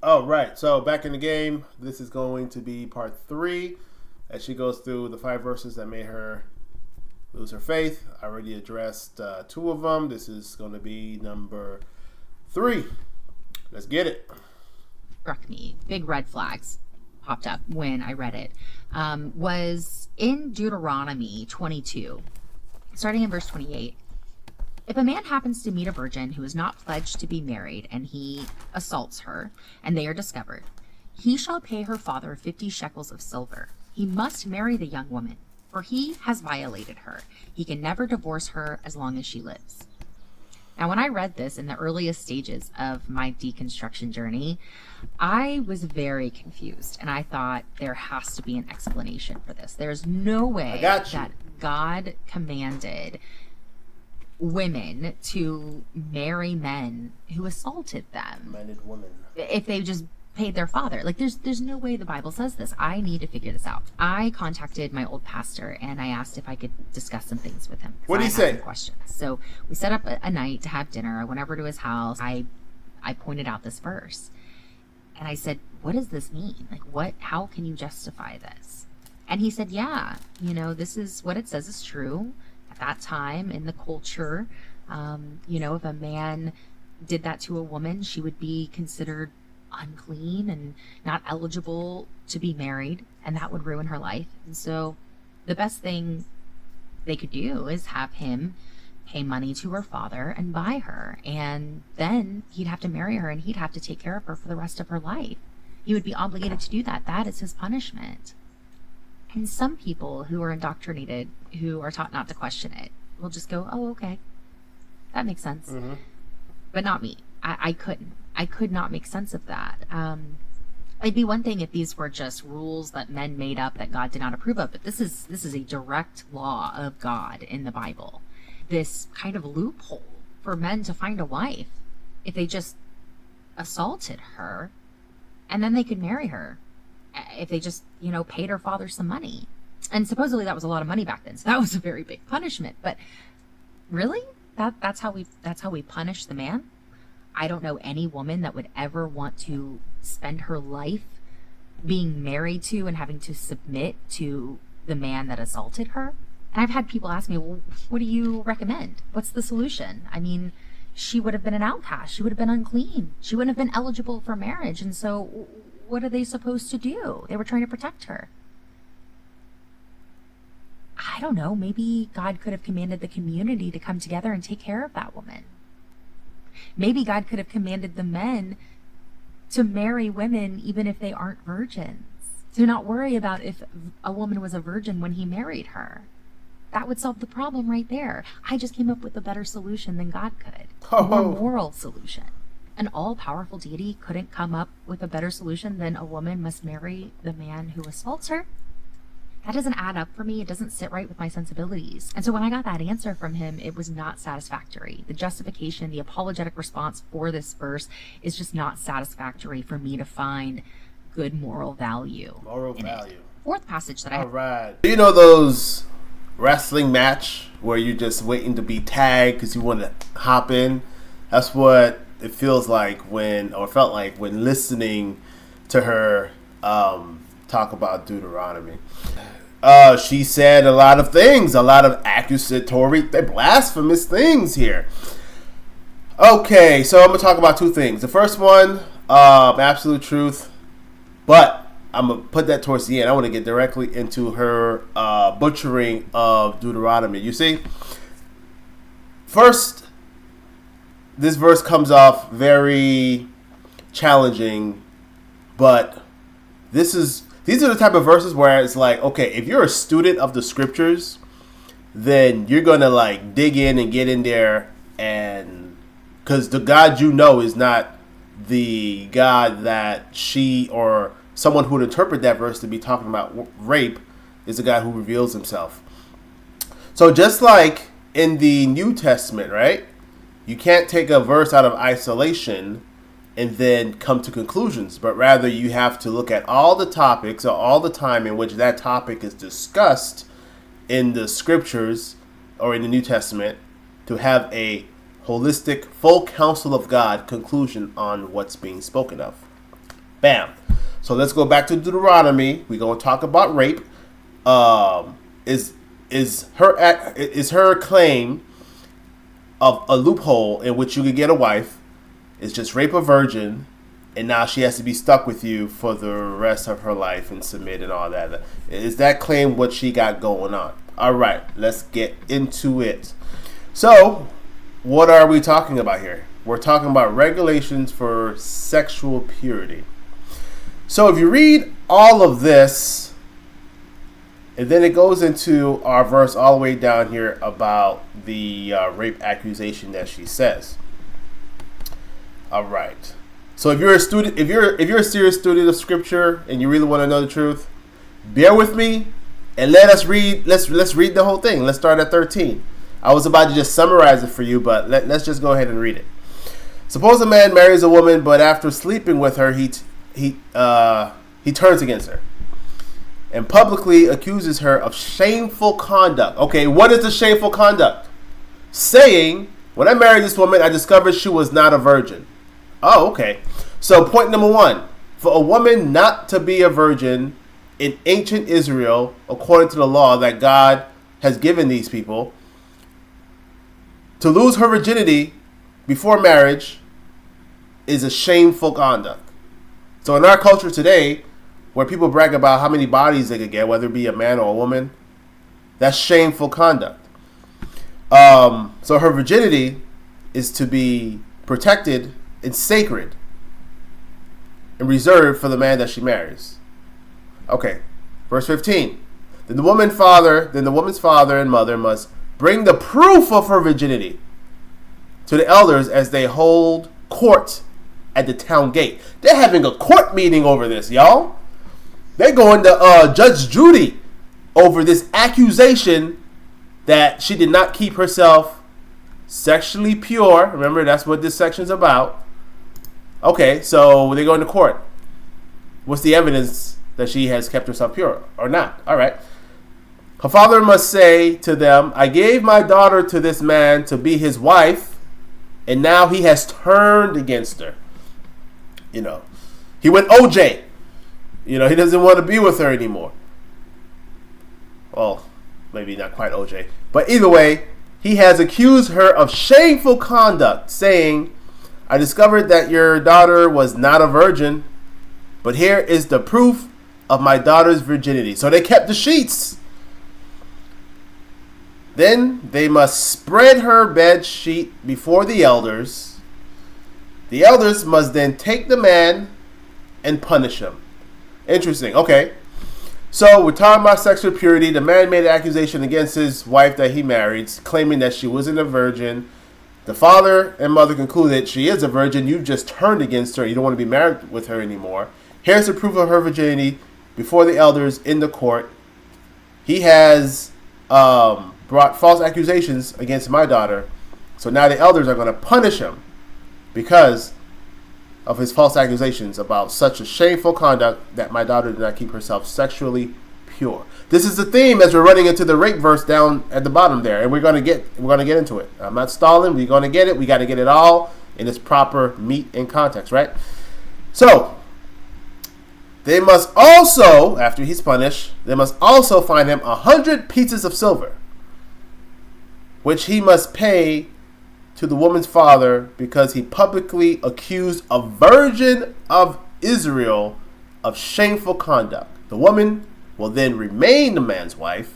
Oh, right. So back in the game, this is going to be part 3 as she goes through the 5 verses that made her lose her faith. I already addressed 2 of them. This is going to be number 3. Let's get it. Struck me, big red flags popped up when I read it, was in Deuteronomy 22, starting in verse 28. If a man happens to meet a virgin who is not pledged to be married and he assaults her and they are discovered, he shall pay her father 50 shekels of silver. He must marry the young woman, for he has violated her. He can never divorce her as long as she lives. Now, when I read this in the earliest stages of my deconstruction journey, I was very confused, and I thought there has to be an explanation for this. There's no way that God commanded women to marry men who assaulted them. Men and women. If they just paid their father. Like, there's no way the Bible says this. I need to figure this out. I contacted my old pastor and I asked if I could discuss some things with him. What did he say? Questions. So we set up a night to have dinner. I went over to his house. I pointed out this verse and I said, what does this mean? Like, how can you justify this? And he said, yeah, this is what it says is true. At that time in the culture, if a man did that to a woman, she would be considered unclean and not eligible to be married, and that would ruin her life. And so the best thing they could do is have him pay money to her father and buy her, and then he'd have to marry her and he'd have to take care of her for the rest of her life. He would be obligated to do that. That is his punishment. And some people who are indoctrinated, who are taught not to question it, will just go, oh, okay, that makes sense. Mm-hmm. But not me. I couldn't. I could not make sense of that. It'd be one thing if these were just rules that men made up that God did not approve of, but this is a direct law of God in the Bible. This kind of loophole for men to find a wife if they just assaulted her, and then they could marry her if they just, paid her father some money. And supposedly that was a lot of money back then, so that was a very big punishment. But really, that's how we punish the man? I don't know any woman that would ever want to spend her life being married to and having to submit to the man that assaulted her. And I've had people ask me, well, what do you recommend? What's the solution? I mean, she would have been an outcast. She would have been unclean. She wouldn't have been eligible for marriage. And so what are they supposed to do? They were trying to protect her. I don't know. Maybe God could have commanded the community to come together and take care of that woman. Maybe God could have commanded the men to marry women even if they aren't virgins. To not worry about if a woman was a virgin when he married her. That would solve the problem right there. I just came up with a better solution than God could. A more moral solution. An all-powerful deity couldn't come up with a better solution than a woman must marry the man who assaults her. That doesn't add up for me. It doesn't sit right with my sensibilities. And so when I got that answer from him, it was not satisfactory. The justification, the apologetic response for this verse is just not satisfactory for me to find good moral value. Moral value. Fourth passage that I have. All right. You know those wrestling match where you're just waiting to be tagged because you want to hop in? That's what it feels like felt like when listening to her talk about Deuteronomy. She said a lot of things, a lot of accusatory, blasphemous things here. Okay, so I'm going to talk about 2 things. The first one, absolute truth, but I'm going to put that towards the end. I want to get directly into her butchering of Deuteronomy. You see, first, this verse comes off very challenging, but these are the type of verses where it's like, okay, if you're a student of the scriptures, then you're going to dig in and get in there, and because the God you know is not the God that she or someone who would interpret that verse to be talking about rape is the God who reveals himself. So just like in the New Testament, right? You can't take a verse out of isolation and then come to conclusions, but rather you have to look at all the topics or all the time in which that topic is discussed in the scriptures or in the New Testament to have a holistic, full counsel of God conclusion on what's being spoken of. Bam. So let's go back to Deuteronomy. We're going to talk about rape. Is her claim of a loophole in which you could get a wife is just rape a virgin, and now she has to be stuck with you for the rest of her life and submit and all that. Is that claim what she got going on? All right, let's get into it. So, what are we talking about here? We're talking about regulations for sexual purity. So if you read all of this, and then it goes into our verse all the way down here about the rape accusation that she says. All right. So if you're a student, if you're a serious student of Scripture and you really want to know the truth, bear with me and let us read. Let's read the whole thing. Let's start at 13. I was about to just summarize it for you, but let's just go ahead and read it. Suppose a man marries a woman, but after sleeping with her, he turns against her and publicly accuses her of shameful conduct. Okay, what is the shameful conduct? Saying, when I married this woman, I discovered she was not a virgin. Oh, okay. So point number one, for a woman not to be a virgin in ancient Israel, according to the law that God has given these people, to lose her virginity before marriage is a shameful conduct. So in our culture today, where people brag about how many bodies they could get, whether it be a man or a woman, that's shameful conduct. So her virginity is to be protected and sacred and reserved for the man that she marries. Okay, verse 15. Then the woman's father and mother must bring the proof of her virginity to the elders as they hold court at the town gate. They're having a court meeting over this, y'all. They're going to Judge Judy over this accusation that she did not keep herself sexually pure. Remember, that's what this section's about. Okay, so they're going to court. What's the evidence that she has kept herself pure or not? All right. Her father must say to them, I gave my daughter to this man to be his wife, and now he has turned against her. You know, he went OJ. You know, he doesn't want to be with her anymore. Well, maybe not quite OJ. But either way, he has accused her of shameful conduct, saying, I discovered that your daughter was not a virgin, but here is the proof of my daughter's virginity. So they kept the sheets. Then they must spread her bed sheet before the elders. The elders must then take the man and punish him. Interesting. Okay. So we're talking about sexual purity. The man made an accusation against his wife that he married, claiming that she wasn't a virgin. The father and mother concluded she is a virgin. You've just turned against her. You don't want to be married with her anymore. Here's the proof of her virginity before the elders in the court. He has brought false accusations against my daughter. So now the elders are going to punish him because of his false accusations about such a shameful conduct that my daughter did not keep herself sexually pure. This is the theme as we're running into the rape verse down at the bottom there, and we're going to get into it. I'm not stalling. We're going to get it. We got to get it all in its proper meat and context, right? So they must also, after he's punished, they must also find him 100 pieces of silver, which he must pay to the woman's father because he publicly accused a virgin of Israel of shameful conduct. The woman will then remain the man's wife,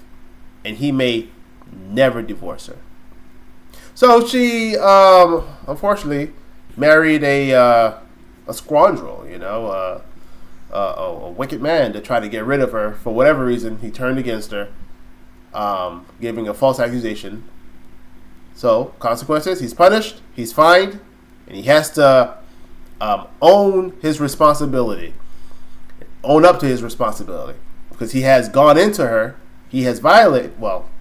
and he may never divorce her. So she, unfortunately, married a scoundrel, a wicked man to try to get rid of her. For whatever reason, he turned against her, giving a false accusation. So, consequences, he's punished, he's fined, and he has to own his responsibility. Own up to his responsibility. Because he has gone into her, he has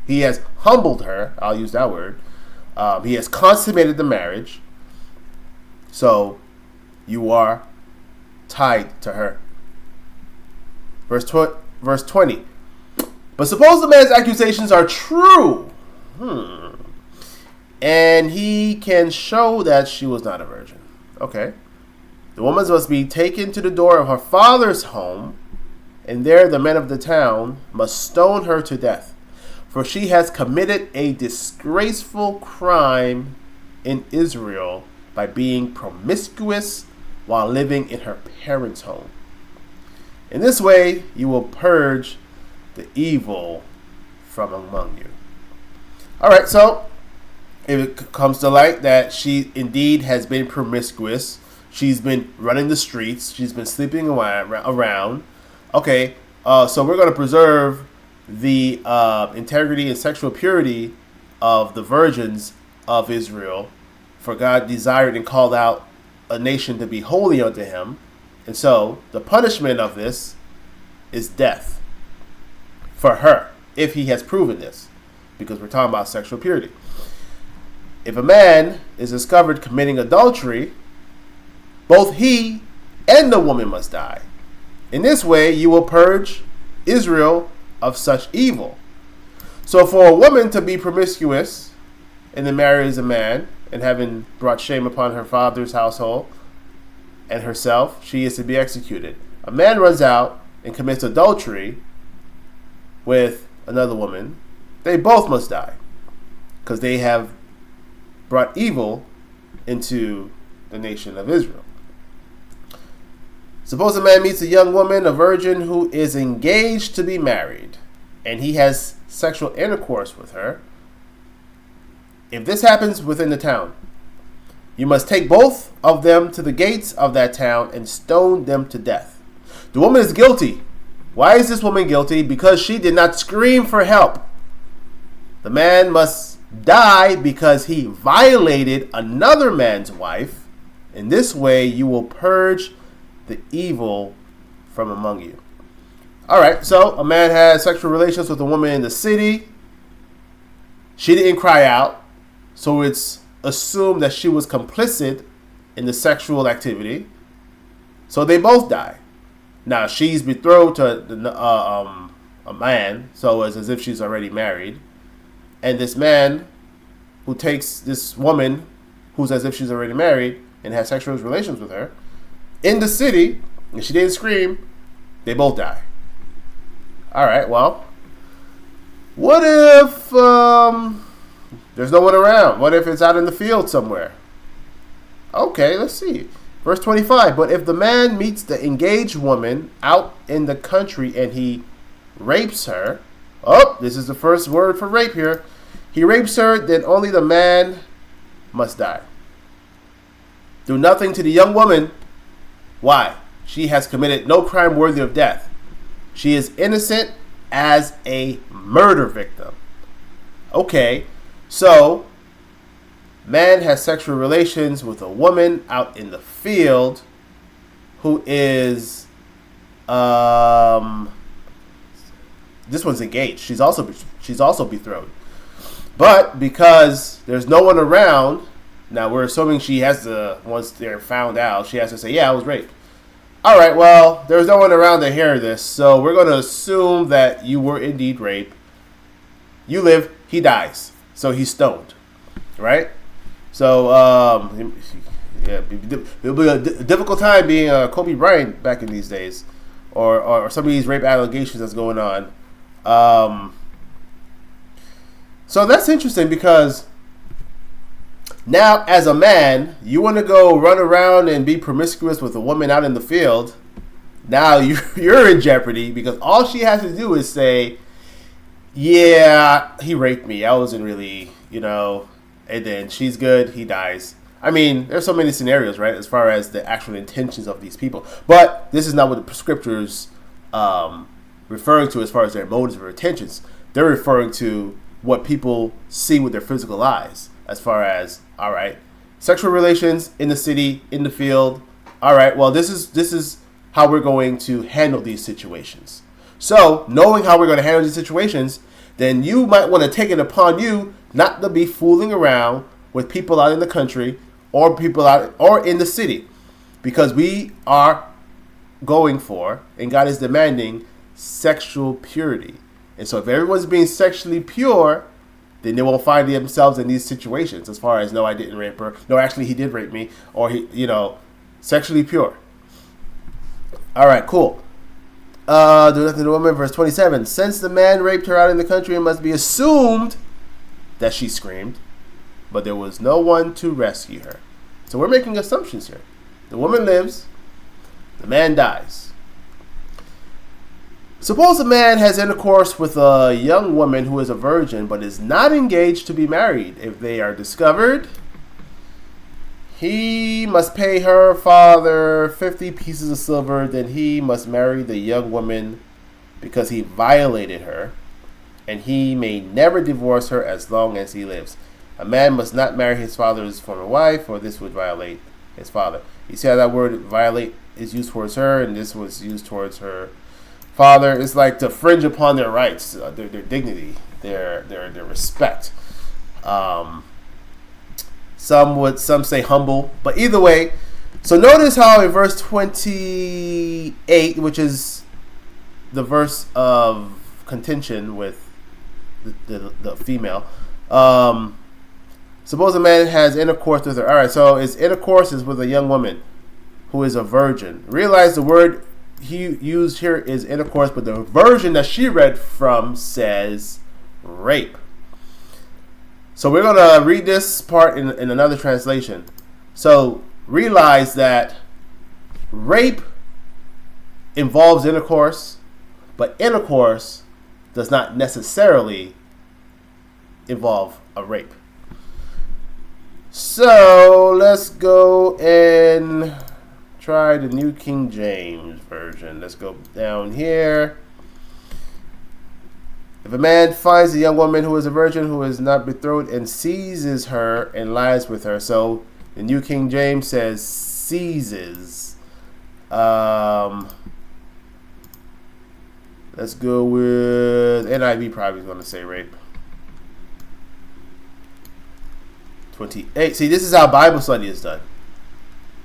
he has humbled her, I'll use that word. He has consummated the marriage. So, you are tied to her. Verse 20. But suppose the man's accusations are true. And he can show that she was not a virgin. Okay. The woman must be taken to the door of her father's home, and there the men of the town must stone her to death, for she has committed a disgraceful crime in Israel by being promiscuous while living in her parents' home. In this way, you will purge the evil from among you. All right, so it comes to light that she indeed has been promiscuous. She's been running the streets. She's been sleeping around. Okay, so we're going to preserve the integrity and sexual purity of the virgins of Israel, for God desired and called out a nation to be holy unto him. And so the punishment of this is death for her, if he has proven this, because we're talking about sexual purity. If a man is discovered committing adultery, both he and the woman must die. In this way, you will purge Israel of such evil. So for a woman to be promiscuous and then marries a man and having brought shame upon her father's household and herself, she is to be executed. A man runs out and commits adultery with another woman, they both must die, because they have brought evil into the nation of Israel. Suppose a man meets a young woman, a virgin, who is engaged to be married, and he has sexual intercourse with her. If this happens within the town, you must take both of them to the gates of that town and stone them to death. The woman is guilty. Why is this woman guilty? Because she did not scream for help. The man must die because he violated another man's wife. In this way, you will purge the evil from among you. All right, so a man has sexual relations with a woman in the city. She didn't cry out, so it's assumed that she was complicit in the sexual activity. So they both die. Now, she's betrothed to a man, so it's as if she's already married. And this man who takes this woman, who's as if she's already married, and has sexual relations with her, in the city, and she didn't scream, they both die. All right, well, what if there's no one around? What if it's out in the field somewhere? Okay, let's see. Verse 25, but if the man meets the engaged woman out in the country and he rapes her, oh, this is the first word for rape here. He rapes her, then only the man must die. Do nothing to the young woman. Why? She has committed no crime worthy of death. She is innocent as a murder victim. Okay, so man has sexual relations with a woman out in the field who is this one's engaged. She's also betrothed. But because there's no one around, now we're assuming she has to, once they're found out, she has to say, yeah, I was raped. All right, well, there's no one around to hear this, so we're going to assume that you were indeed raped. You live, he dies, so he's stoned, right? So, yeah, it'll be a difficult time being Kobe Bryant back in these days, or some of these rape allegations that's going on. So that's interesting because now, as a man, you want to go run around and be promiscuous with a woman out in the field. Now you're in jeopardy because all she has to do is say, yeah, he raped me. I wasn't really, and then she's good. He dies. I mean, there's so many scenarios, right, as far as the actual intentions of these people. But this is not what the scriptures referring to as far as their motives or intentions. They're referring to what people see with their physical eyes. As far as, all right, sexual relations in the city, in the field. All right, well, this is how we're going to handle these situations. So, knowing how we're going to handle these situations, then you might want to take it upon you not to be fooling around with people out in the country or people out or in the city, because we are going for, and God is demanding, sexual purity. And so if everyone's being sexually pure, then they won't find themselves in these situations as far as, no, I didn't rape her. No, actually, he did rape me. Or, Sexually pure. All right, cool. Do nothing to the woman, verse 27. Since the man raped her out in the country, it must be assumed that she screamed, but there was no one to rescue her. So we're making assumptions here. The woman lives, the man dies. Suppose a man has intercourse with a young woman who is a virgin, but is not engaged to be married. If they are discovered, he must pay her father 50 pieces of silver. Then he must marry the young woman because he violated her, and he may never divorce her as long as he lives. A man must not marry his father's former wife, for this would violate his father. You see how that word violate is used towards her, and this was used towards her father. It's like to fringe upon their rights, their dignity, their respect. Some say humble, but either way. So notice how in verse 28, which is the verse of contention with the female, suppose a man has intercourse with her. All right, so his intercourse is with a young woman who is a virgin. Realize the word he used here is intercourse, but the version that she read from says rape. So we're going to read this part in another translation. So realize that rape involves intercourse, but intercourse does not necessarily involve a rape. So let's go and try the New King James Version. Let's go down here. If a man finds a young woman who is a virgin who is not betrothed and seizes her and lies with her. So the New King James says seizes. Let's go with NIV, probably is going to say rape. 28. See, this is how Bible study is done.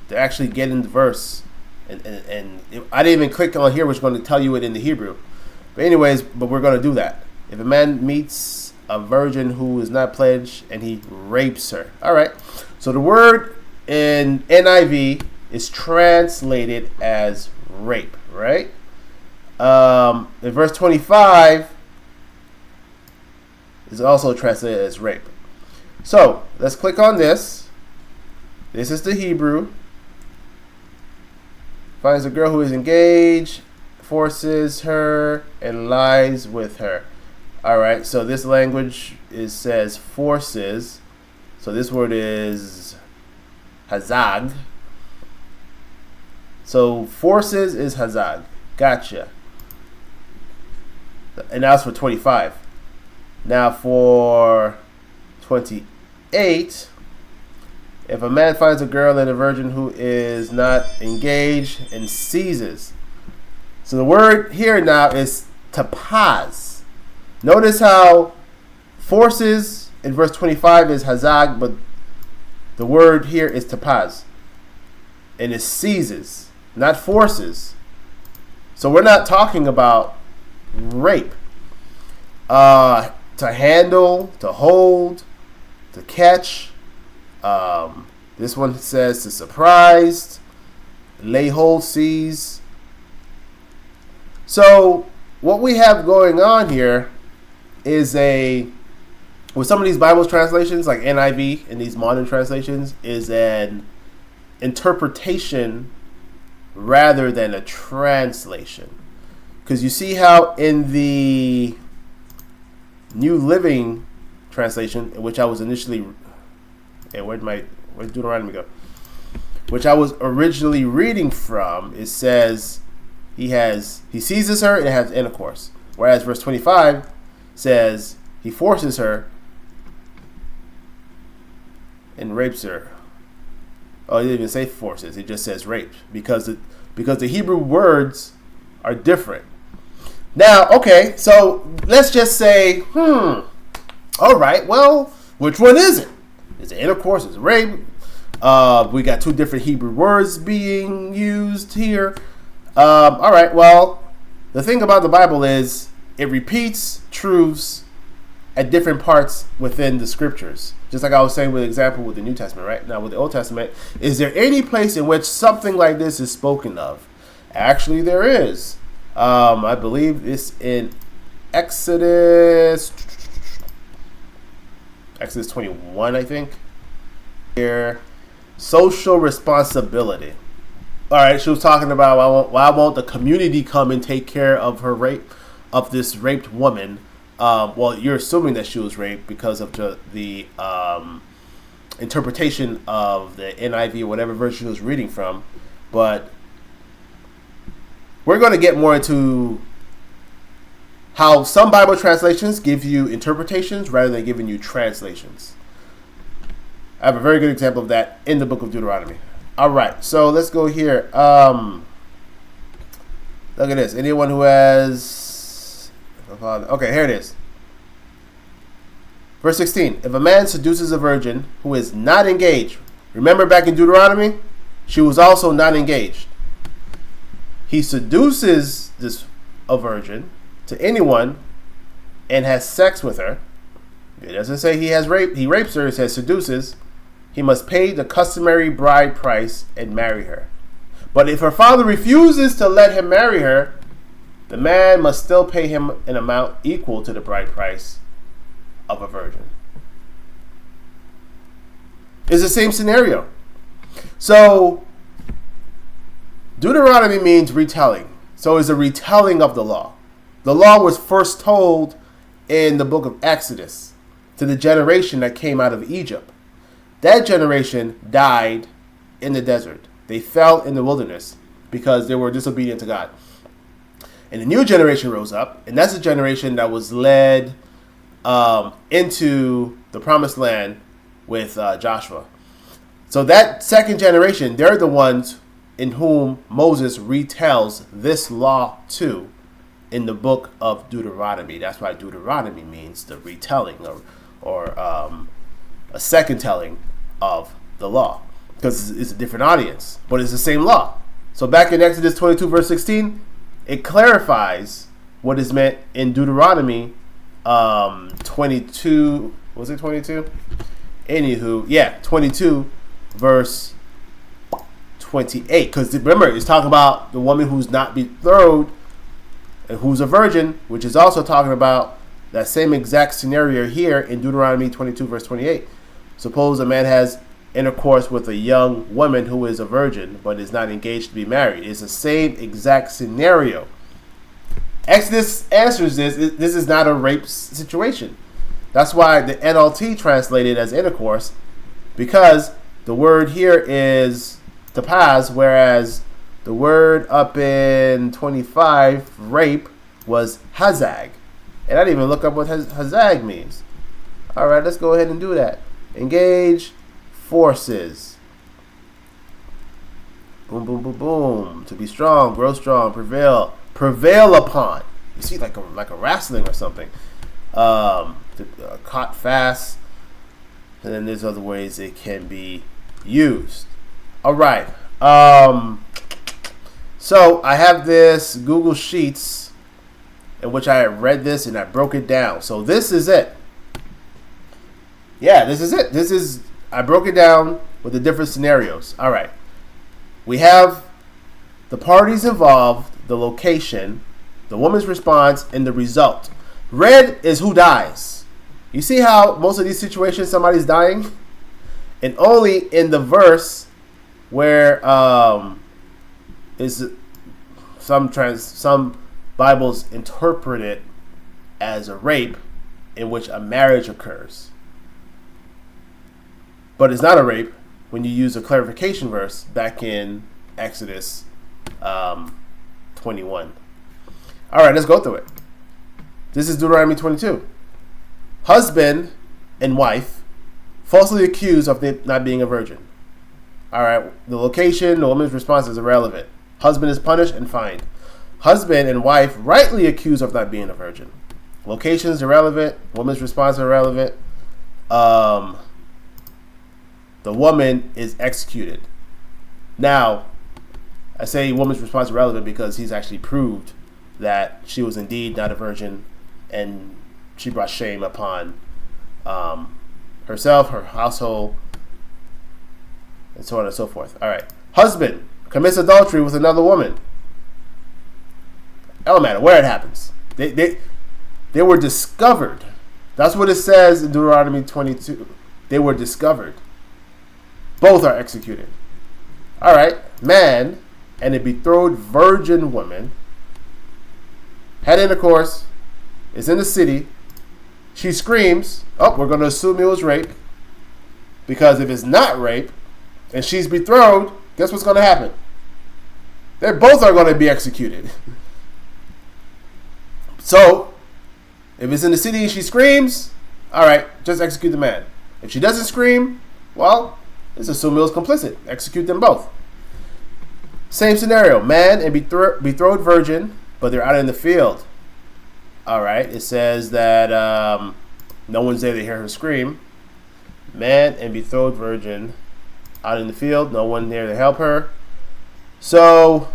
To actually get in the verse. And I didn't even click on here, which is going to tell you it in the Hebrew. But anyways, we're going to do that. If a man meets a virgin who is not pledged and he rapes her. All right. So the word in NIV is translated as rape, right? In verse 25 is also translated as rape. So let's click on this. This is the Hebrew. Finds a girl who is engaged, forces her, and lies with her. All right, so this language says forces. So this word is hazag. So forces is hazag. Gotcha. And that's for 25. Now for 28, if a man finds a girl and a virgin who is not engaged and seizes. So the word here now is tapaz. Notice how forces in verse 25 is hazag, but the word here is tapaz. And it seizes, not forces. So we're not talking about rape. To handle, to hold, to catch. This one says to surprise, lay hold, seize. So what we have going on here is with some of these Bible translations like NIV and these modern translations is an interpretation rather than a translation. Because you see how in the New Living Translation, which I was initially, where'd Deuteronomy go? Which I was originally reading from, it says he seizes her and has intercourse. Whereas verse 25 says he forces her and rapes her. Oh, he didn't even say forces. It just says rape because the Hebrew words are different. Now, okay, so let's just say, all right, well, which one is it? Is it intercourse? Is it rape? We got two different Hebrew words being used here. All right, well, the thing about the Bible is it repeats truths at different parts within the scriptures. Just like I was saying with the example with the New Testament, right? Now with the Old Testament, is there any place in which something like this is spoken of? Actually, there is. I believe it's in Exodus 21, I think. Here, social responsibility. All right, she was talking about why won't the community come and take care of her rape, of this raped woman? Well, you're assuming that she was raped because of the interpretation of the NIV or whatever version she was reading from, but we're going to get more into how some Bible translations give you interpretations rather than giving you translations. I have a very good example of that in the book of Deuteronomy. All right, so let's go here. Look at this. Anyone who has... Okay, here it is. Verse 16. If a man seduces a virgin who is not engaged. Remember back in Deuteronomy? She was also not engaged. He seduces a virgin to anyone and has sex with her. It doesn't say he rapes her. It says seduces. He must pay the customary bride price and marry her. But if her father refuses to let him marry her, the man must still pay him an amount equal to the bride price of a virgin. It's the same scenario. So Deuteronomy means retelling. So it's a retelling of the law. The law was first told in the book of Exodus to the generation that came out of Egypt. That generation died in the desert. They fell in the wilderness because they were disobedient to God. And the new generation rose up, and that's the generation that was led into the promised land with Joshua. So that second generation, they're the ones in whom Moses retells this law to in the book of Deuteronomy. That's why Deuteronomy means the retelling or a second telling of the law, because it's a different audience, but it's the same law. So back in Exodus 22 verse 16, it clarifies what is meant in Deuteronomy 22. Was it 22? Anywho, yeah, 22 verse 28. Because remember, it's talking about the woman who's not betrothed and who's a virgin, which is also talking about that same exact scenario here in Deuteronomy 22 verse 28. Suppose a man has intercourse with a young woman who is a virgin but is not engaged to be married. It's the same exact scenario. Exodus answers this. This is not a rape situation. That's why the NLT translated as intercourse, because the word here is tapaz, whereas the word up in 25, rape, was hazag. And I didn't even look up what hazag means. All right, let's go ahead and do that. Engage forces. Boom, boom, boom, boom. To be strong, grow strong, prevail upon. You see, like a wrestling or something. Caught fast. And then there's other ways it can be used. All right. So I have this Google Sheets in which I read this and I broke it down. So this is it. Yeah, this is it. I broke it down with the different scenarios. All right. We have the parties involved, the location, the woman's response, and the result. Red is who dies. You see how most of these situations somebody's dying? And only in the verse where is some Bibles interpret it as a rape in which a marriage occurs. But it's not a rape when you use a clarification verse back in Exodus 21. All right, let's go through it. This is Deuteronomy 22. Husband and wife falsely accused of not being a virgin. All right, the location, the woman's response is irrelevant. Husband is punished and fined. Husband and wife rightly accused of not being a virgin. Location is irrelevant. Woman's response is irrelevant. The woman is executed. Now, I say woman's response is relevant because he's actually proved that she was indeed not a virgin and she brought shame upon herself, her household, and so on and so forth. All right. Husband commits adultery with another woman. It don't matter where it happens. They were discovered. That's what it says in Deuteronomy 22. They were discovered. Both are executed. All right. Man and a betrothed virgin woman had intercourse, is in the city. She screams, oh, we're going to assume it was rape. Because if it's not rape and she's betrothed, guess what's going to happen? They both are going to be executed. So, if it's in the city and she screams, all right, just execute the man. If she doesn't scream, well, let's assume it was complicit. Execute them both. Same scenario. Man and betrothed virgin, but they're out in the field. All right. It says that no one's there to hear her scream. Man and betrothed virgin out in the field. No one there to help her. So,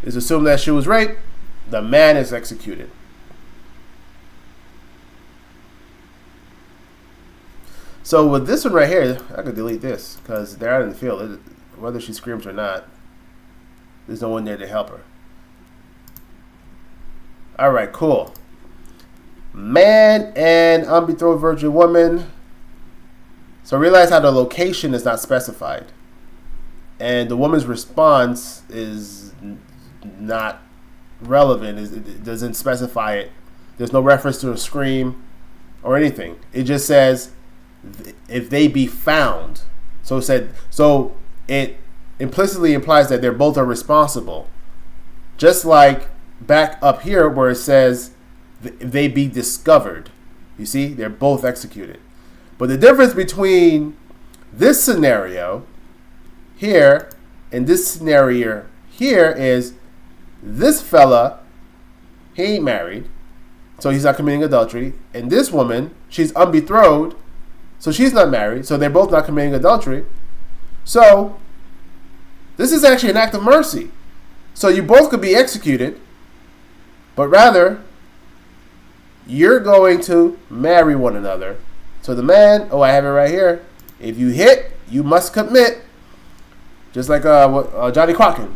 it's assumed that she was raped. The man is executed. So with this one right here, I could delete this because they're out in the field. Whether she screams or not, there's no one there to help her. All right, cool. Man and unbetrothed virgin woman. So realize how the location is not specified. And the woman's response is not relevant. It doesn't specify it. There's no reference to a scream or anything. It just says if they be found. So it implicitly implies that they're both are responsible. Just like back up here where it says if they be discovered. You see, they're both executed. But the difference between this scenario here and this scenario here is this fella, he ain't married, so he's not committing adultery. And this woman, she's unbetrothed, so she's not married, so they're both not committing adultery. So this is actually an act of mercy. So you both could be executed, but rather you're going to marry one another. So the man, I have it right here. If you hit, you must commit. Just like Johnny Quacken.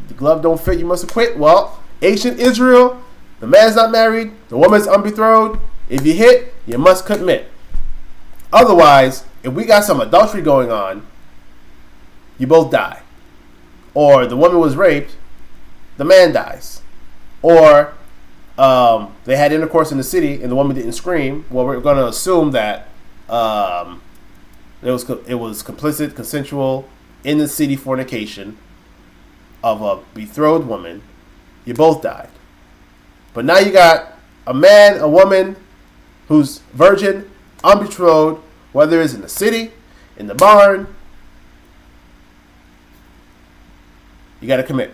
The glove don't fit, you must acquit. Well, ancient Israel, the man's not married, the woman's unbetrothed. If you hit, you must commit. Otherwise, if we got some adultery going on, you both die. Or the woman was raped, the man dies. Or they had intercourse in the city and the woman didn't scream. Well, we're going to assume that it was complicit, consensual, in the city fornication of a betrothed woman. You both died. But now you got a man, a woman who's virgin, unbetrothed, whether it's in the city, in the barn. You got to commit.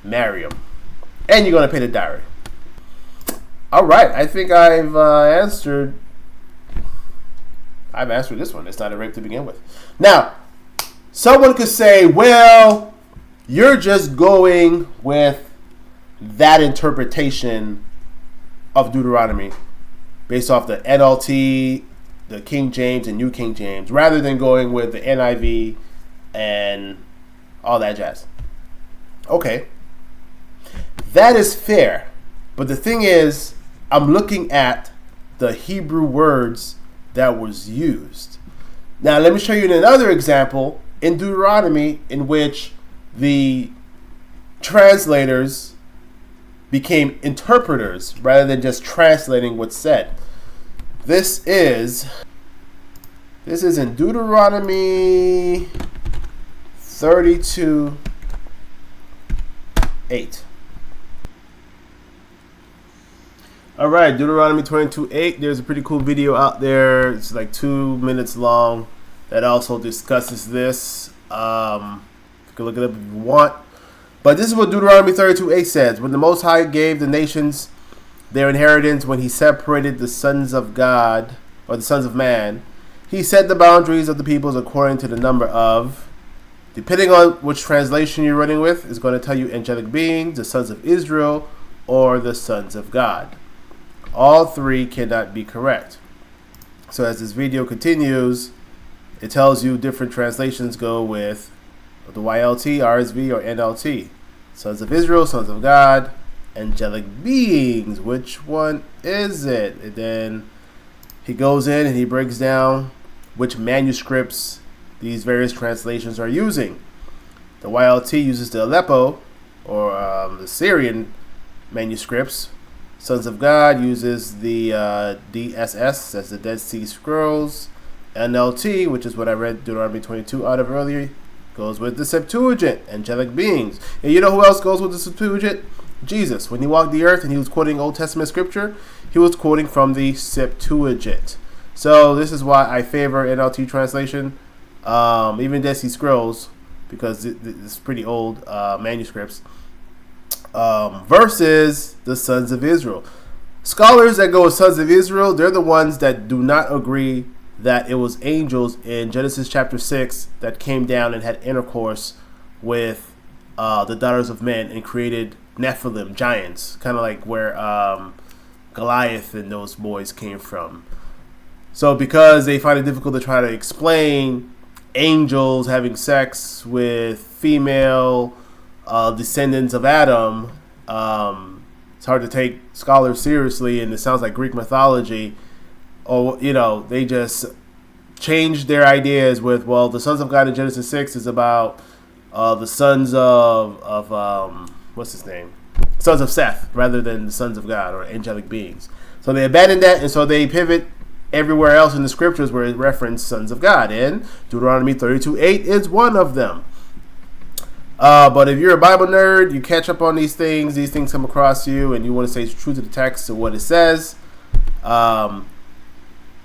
Marry him. And you're going to pay the dowry. All right. I think I've answered this one. It's not a rape to begin with. Now, someone could say, well, you're just going with that interpretation of Deuteronomy based off the NLT, the King James, and New King James, rather than going with the NIV and all that jazz. Okay. That is fair. But the thing is, I'm looking at the Hebrew words that was used. Now, let me show you another example in Deuteronomy in which the translators became interpreters rather than just translating what's said. This is in Deuteronomy 32:8. All right, Deuteronomy 22:8. There's a pretty cool video out there. It's like 2 minutes long that also discusses this. You can look it up if you want. But this is what Deuteronomy 32:8 says. When the Most High gave the nations their inheritance, when he separated the sons of God, or the sons of man, he set the boundaries of the peoples according to the number of, depending on which translation you're running with, is going to tell you angelic beings, the sons of Israel, or the sons of God. All three cannot be correct. So as this video continues, it tells you different translations go with the YLT, RSV, or NLT. Sons of Israel, sons of God, angelic beings. Which one is it? And then he goes in and he breaks down which manuscripts these various translations are using. The YLT uses the Aleppo or the Syrian manuscripts. Sons of God uses the DSS, that's the Dead Sea Scrolls. NLT, which is what I read Deuteronomy 22 out of earlier, goes with the Septuagint, angelic beings. And you know who else goes with the Septuagint? Jesus. When he walked the earth and he was quoting Old Testament scripture, he was quoting from the Septuagint. So this is why I favor NLT translation, even Dead Sea Scrolls, because it's pretty old manuscripts, versus the Sons of Israel. Scholars that go with Sons of Israel, they're the ones that do not agree that it was angels in Genesis chapter 6 that came down and had intercourse with the daughters of men and created Nephilim, giants, kind of like where Goliath and those boys came from. So because they find it difficult to try to explain angels having sex with female descendants of Adam, it's hard to take scholars seriously, and it sounds like Greek mythology. Or, they just changed their ideas with, well, the sons of God in Genesis 6 is about the sons of what's his name? Sons of Seth, rather than the sons of God or angelic beings. So they abandoned that, and so they pivot everywhere else in the scriptures where it referenced sons of God. And Deuteronomy 32:8 is one of them. But if you're a Bible nerd, you catch up on these things come across you, and you want to stay true to the text of what it says,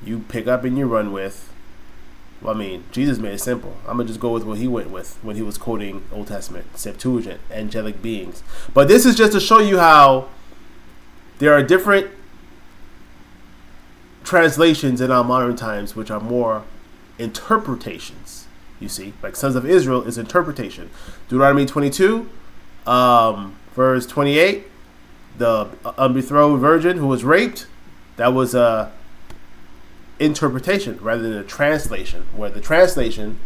you pick up and you run with. Well, I mean, Jesus made it simple. I'm going to just go with what he went with when he was quoting Old Testament, Septuagint, angelic beings. But this is just to show you how there are different translations in our modern times which are more interpretations. You see, like Sons of Israel is interpretation. Deuteronomy 22, verse 28, the unbetrothed virgin who was raped, that was a interpretation rather than a translation, where the translation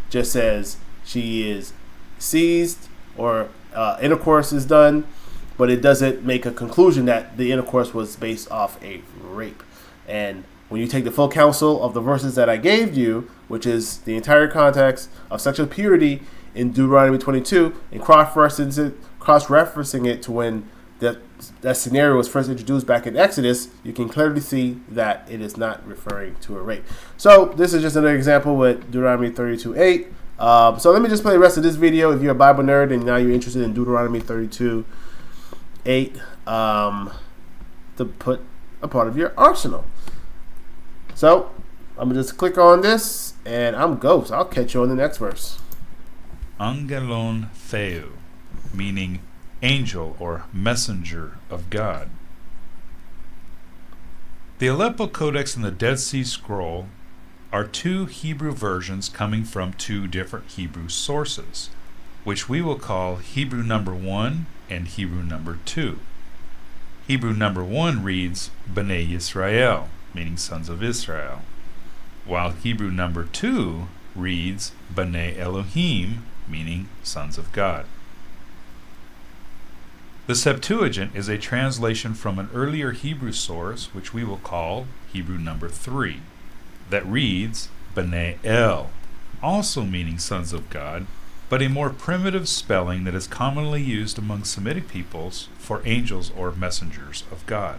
just says she is seized or intercourse is done, but it doesn't make a conclusion that the intercourse was based off a rape. And when you take the full counsel of the verses that I gave you, which is the entire context of sexual purity in Deuteronomy 22, and cross-referencing it to when that scenario was first introduced back in Exodus, you can clearly see that it is not referring to a rape. So this is just another example with Deuteronomy 32:8. So let me just play the rest of this video. If you're a Bible nerd and now you're interested in Deuteronomy 32:8, to put a part of your arsenal. So I'm going to just click on this, and I'm Ghost. I'll catch you on the next verse. Angelon Theou, meaning angel or messenger of God. The Aleppo Codex and the Dead Sea Scroll are two Hebrew versions coming from two different Hebrew sources, which we will call Hebrew number 1 and Hebrew number 2. Hebrew number 1 reads Bnei Yisrael, meaning sons of Israel, while Hebrew number 2 reads Bnei Elohim, meaning sons of God. The Septuagint is a translation from an earlier Hebrew source, which we will call Hebrew number 3, that reads Bnei El, also meaning sons of God, but a more primitive spelling that is commonly used among Semitic peoples for angels or messengers of God.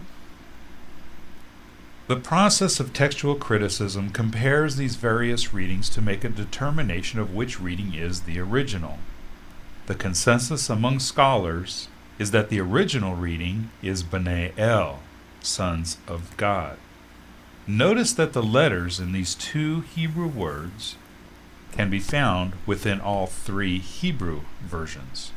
The process of textual criticism compares these various readings to make a determination of which reading is the original. The consensus among scholars is that the original reading is Bnei El, sons of God. Notice that the letters in these two Hebrew words can be found within all three Hebrew versions.